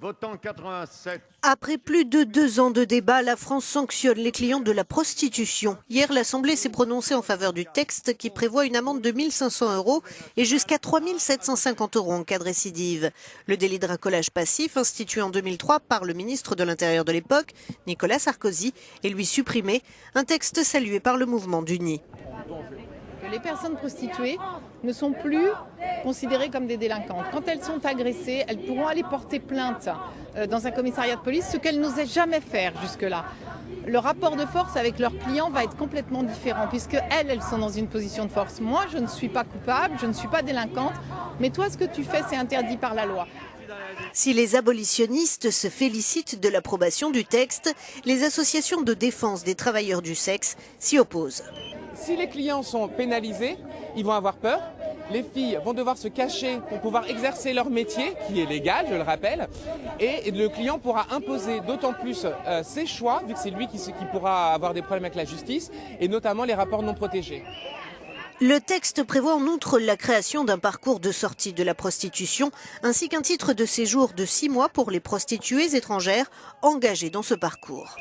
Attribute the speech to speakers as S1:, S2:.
S1: Votant 87.
S2: Après plus de 2 ans de débat, la France sanctionne les clients de la prostitution. Hier, l'Assemblée s'est prononcée en faveur du texte qui prévoit une amende de 1 500 € et jusqu'à 3 750 € en cas de récidive. Le délit de racolage passif, institué en 2003 par le ministre de l'Intérieur de l'époque, Nicolas Sarkozy, est lui supprimé, un texte salué par le mouvement d'Uni.
S3: Les personnes prostituées ne sont plus considérées comme des délinquantes. Quand elles sont agressées, elles pourront aller porter plainte dans un commissariat de police, ce qu'elles n'osaient jamais faire jusque-là. Le rapport de force avec leurs clients va être complètement différent puisque elles sont dans une position de force. Moi, je ne suis pas coupable, je ne suis pas délinquante, mais toi, ce que tu fais, c'est interdit par la loi.
S2: Si les abolitionnistes se félicitent de l'approbation du texte, les associations de défense des travailleurs du sexe s'y opposent.
S4: Si les clients sont pénalisés, ils vont avoir peur. Les filles vont devoir se cacher pour pouvoir exercer leur métier, qui est légal, je le rappelle. Et le client pourra imposer d'autant plus ses choix, vu que c'est lui qui pourra avoir des problèmes avec la justice, et notamment les rapports non protégés.
S2: Le texte prévoit en outre la création d'un parcours de sortie de la prostitution, ainsi qu'un titre de séjour de 6 mois pour les prostituées étrangères engagées dans ce parcours.